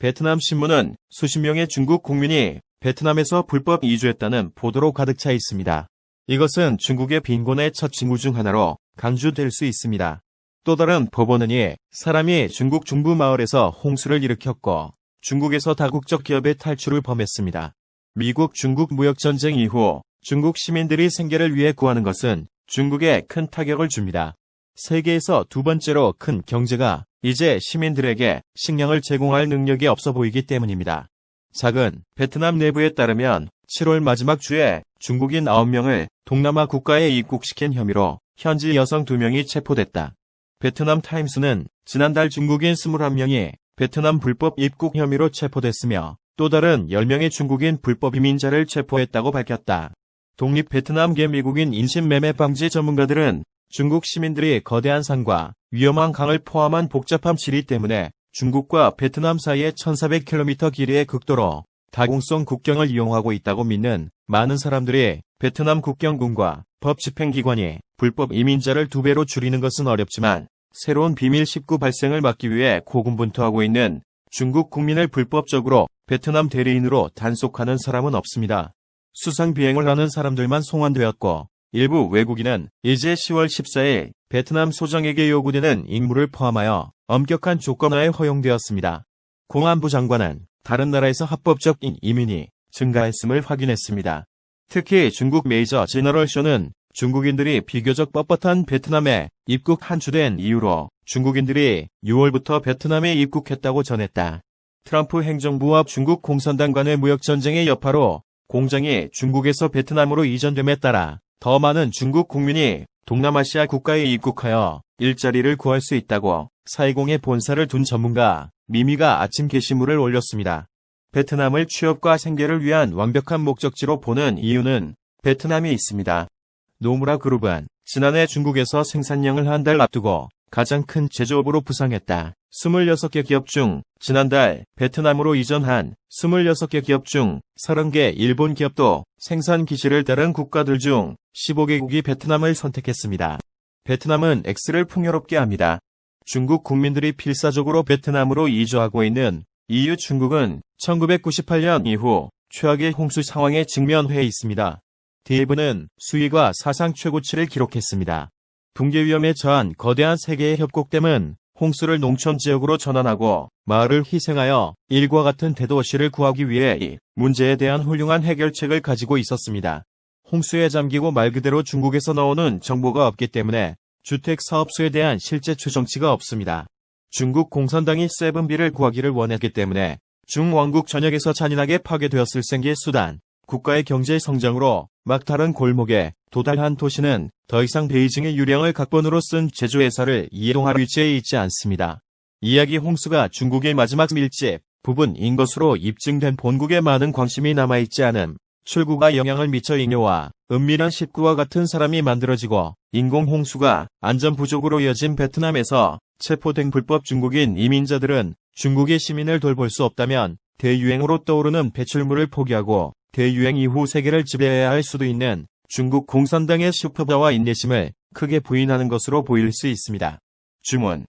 베트남 신문은 수십 명의 중국 국민이 베트남에서 불법 이주했다는 보도로 가득 차 있습니다. 이것은 중국의 빈곤의 첫 징후 중 하나로 강조될 수 있습니다. 또 다른 법원은 사람이 중국 중부 마을에서 홍수를 일으켰고 중국에서 다국적 기업의 탈출을 범했습니다. 미국-중국 무역전쟁 이후 중국 시민들이 생계를 위해 구하는 것은 중국에 큰 타격을 줍니다. 세계에서 두 번째로 큰 경제가 이제 시민들에게 식량을 제공할 능력이 없어 보이기 때문입니다. 작은 베트남 내부에 따르면 7월 마지막 주에 중국인 9명을 동남아 국가에 입국시킨 혐의로 현지 여성 2명이 체포됐다. 베트남 타임스는 지난달 중국인 21명이 베트남 불법 입국 혐의로 체포됐으며 또 다른 10명의 중국인 불법 이민자를 체포했다고 밝혔다. 독립 베트남계 미국인 인신매매 방지 전문가들은 중국 시민들이 거대한 산과 위험한 강을 포함한 복잡한 지리 때문에 중국과 베트남 사이의 1400km 길이의 극도로 다공성 국경을 이용하고 있다고 믿는 많은 사람들이 베트남 국경군과 법집행기관이 불법 이민자를 2배로 줄이는 것은 어렵지만 새로운 비밀 식구 발생을 막기 위해 고군분투하고 있는 중국 국민을 불법적으로 베트남 대리인으로 단속하는 사람은 없습니다. 수상 비행을 하는 사람들만 송환되었고 일부 외국인은 이제 10월 14일 베트남 소정에게 요구되는 임무를 포함하여 엄격한 조건하에 허용되었습니다. 공안부 장관은 다른 나라에서 합법적인 이민이 증가했음을 확인했습니다. 특히 중국 메이저 제너럴쇼는 중국인들이 비교적 뻣뻣한 베트남에 입국한주된 이유로 중국인들이 6월부터 베트남에 입국했다고 전했다. 트럼프 행정부와 중국 공산당 간의 무역전쟁의 여파로 공장이 중국에서 베트남으로 이전됨에 따라 더 많은 중국 국민이 동남아시아 국가에 입국하여 일자리를 구할 수 있다고 사이공에 본사를 둔 전문가 미미가 아침 게시물을 올렸습니다. 베트남을 취업과 생계를 위한 완벽한 목적지로 보는 이유는 베트남이 있습니다. 노무라 그룹은 지난해 중국에서 생산량을 한 달 앞두고 가장 큰 제조업으로 부상했다. 26개 기업 중 지난달 베트남으로 이전한 26개 기업 중 30개 일본 기업도 생산 기지를 다른 국가들 중 15개국이 베트남을 선택했습니다. 베트남은 X를 풍요롭게 합니다. 중국 국민들이 필사적으로 베트남으로 이주하고 있는 EU 중국은 1998년 이후 최악의 홍수 상황에 직면해 있습니다. DAV는 수위가 사상 최고치를 기록했습니다. 붕괴 위험에 처한 거대한 세계의 협곡댐은 홍수를 농촌 지역으로 전환하고 마을을 희생하여 일과 같은 대도시를 구하기 위해 이 문제에 대한 훌륭한 해결책을 가지고 있었습니다. 홍수에 잠기고 말 그대로 중국에서 나오는 정보가 없기 때문에 주택 사업소에 대한 실제 추정치가 없습니다. 중국 공산당이 세븐비를 구하기를 원했기 때문에 중왕국 전역에서 잔인하게 파괴되었을 생계 수단, 국가의 경제 성장으로 막다른 골목에 도달한 도시는 더 이상 베이징의 유량을 각본으로 쓴 제조회사를 이용할 위치에 있지 않습니다. 이야기 홍수가 중국의 마지막 밀집 부분인 것으로 입증된 본국에 많은 관심이 남아있지 않음, 출구가 영향을 미쳐 잉여와 은밀한 식구와 같은 사람이 만들어지고 인공홍수가 안전 부족으로 이어진 베트남에서 체포된 불법 중국인 이민자들은 중국의 시민을 돌볼 수 없다면 대유행으로 떠오르는 배출물을 포기하고 대유행 이후 세계를 지배해야 할 수도 있는 중국 공산당의 슈퍼파와 인내심을 크게 부인하는 것으로 보일 수 있습니다. 주문